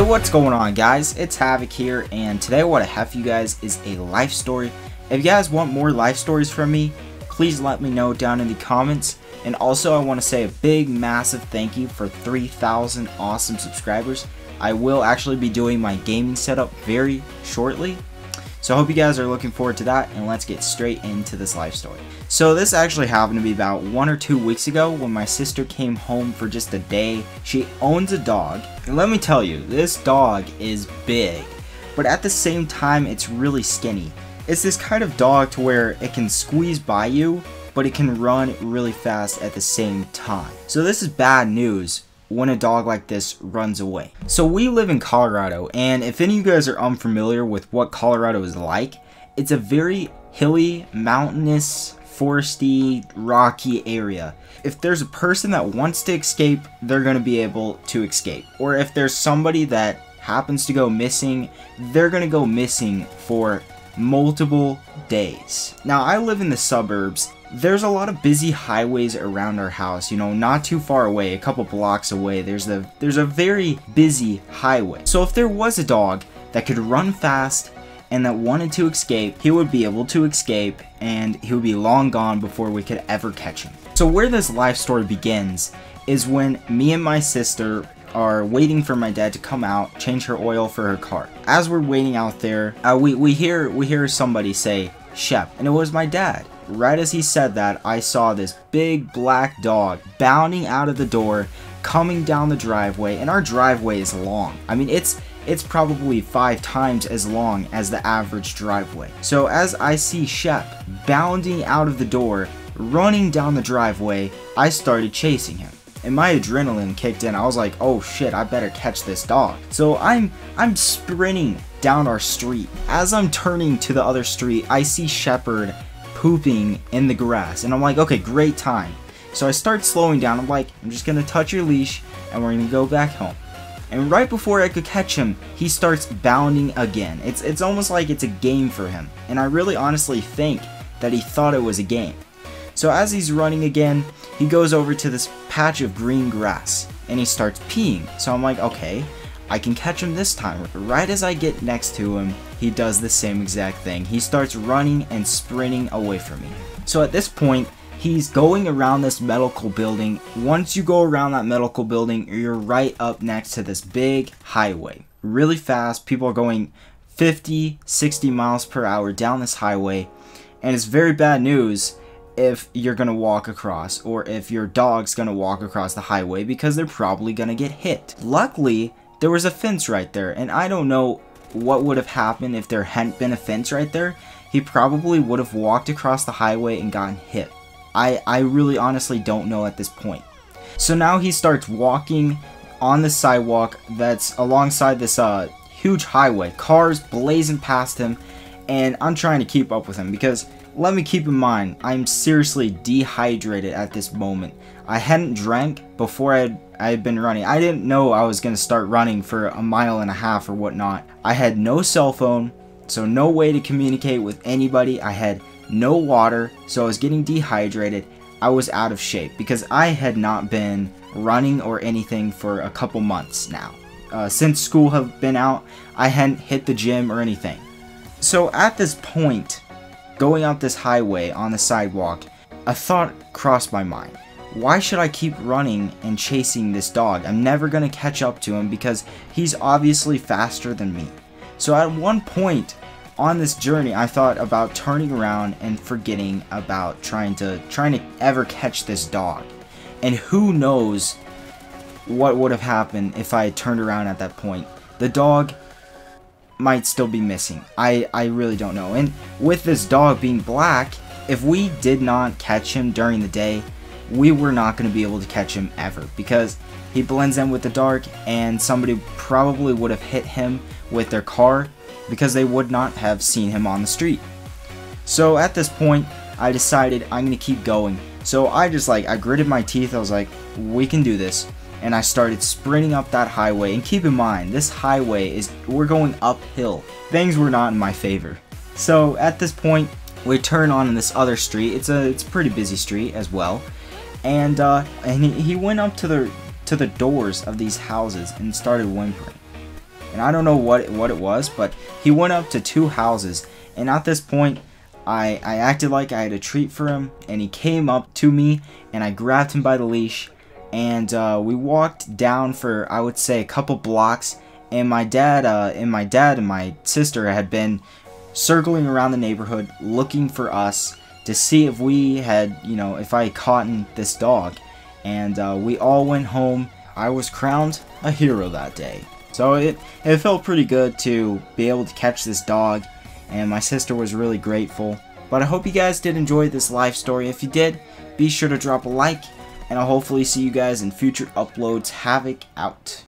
what's going on, guys? It's Havoc here, and today what I have for you guys is a life story. If you guys want more life stories from me, please let me know down in the comments. And also I want to say a big massive thank you for 3,000 awesome subscribers. I will actually be doing my gaming setup very shortly, so I hope you guys are looking forward to that, and let's get straight into this life story. So this actually happened to me about 1 or 2 weeks ago when my sister came home for just a day. She owns a dog, and let me tell you, this dog is big, but at the same time it's really skinny. It's this kind of dog to where it can squeeze by you, but it can run really fast at the same time. So this is bad news when a dog like this runs away. So we live in Colorado, and if any of you guys are unfamiliar with what Colorado is like, it's a very hilly, mountainous, foresty, rocky area. If there's a person that wants to escape, they're going to be able to escape. Or if there's somebody that happens to go missing, they're going to go missing for multiple days. Now, I live in the suburbs. There's a lot of busy highways around our house, you know, not too far away, a couple blocks away, there's a very busy highway. So if there was a dog that could run fast and that wanted to escape, he would be able to escape, and he would be long gone before we could ever catch him. So where this life story begins is when me and my sister are waiting for my dad to come out, change her oil for her car. As we're waiting out there, we hear somebody say, "Shep," and it was my dad. Right as he said that, I saw this big black dog bounding out of the door, coming down the driveway, and our driveway is long. I mean, it's probably 5 times as long as the average driveway. So as I see Shep bounding out of the door, running down the driveway, I started chasing him. And my adrenaline kicked in. I was like, oh shit, I better catch this dog. So I'm sprinting down our street. As I'm turning to the other street, I see Shepherd pooping in the grass, and I'm like, okay, great time. So I start slowing down. I'm like, I'm just gonna touch your leash and we're gonna go back home. And right before I could catch him, he starts bounding again. It's almost like it's a game for him, and I really honestly think that he thought it was a game. So as he's running again, he goes over to this patch of green grass and he starts peeing. So I'm like, okay, I can catch him this time. Right as I get next to him, he does the same exact thing. He starts running and sprinting away from me. So at this point, he's going around this medical building. Once you go around that medical building, you're right up next to this big highway. Really fast, people are going 50, 60 miles per hour down this highway. And it's very bad news if you're gonna walk across, or if your dog's gonna walk across the highway, because they're probably gonna get hit. Luckily, there was a fence right there, and I don't know what would have happened if there hadn't been a fence right there. He probably would have walked across the highway and gotten hit. I really honestly don't know at this point. So now he starts walking on the sidewalk that's alongside this huge highway. Cars blazing past him, and I'm trying to keep up with him because, let me keep in mind, I'm seriously dehydrated at this moment. I hadn't drank before I had been running. I didn't know I was going to start running for 1.5 miles or whatnot. I had no cell phone, so no way to communicate with anybody. I had no water, so I was getting dehydrated. I was out of shape because I had not been running or anything for a couple months now. Since school had been out, I hadn't hit the gym or anything. So at this point, going out this highway on the sidewalk, a thought crossed my mind. Why should I keep running and chasing this dog? I'm never going to catch up to him because he's obviously faster than me. So at one point on this journey, I thought about turning around and forgetting about trying to ever catch this dog. And who knows what would have happened if I had turned around at that point. The dog might still be missing. I really don't know. And with this dog being black, if we did not catch him during the day, we were not going to be able to catch him ever, because he blends in with the dark, and somebody probably would have hit him with their car because they would not have seen him on the street. So at this point, I decided I'm going to keep going. So I gritted my teeth. I was like, we can do this. And I started sprinting up that highway. And keep in mind, this highway we're going uphill. Things were not in my favor. So at this point, we turn on this other street. It's a pretty busy street as well. And he went up to the doors of these houses and started whimpering. and I don't know what it was, but he went up to 2 houses, and at this point I acted like I had a treat for him, and he came up to me, and I grabbed him by the leash, and we walked down for, I would say, a couple blocks, and my dad and my sister had been circling around the neighborhood looking for us to see if we had, if I had caught this dog, and we all went home. I was crowned a hero that day. So it felt pretty good to be able to catch this dog, and my sister was really grateful. But I hope you guys did enjoy this life story. If you did, be sure to drop a like, and I'll hopefully see you guys in future uploads. Havoc out.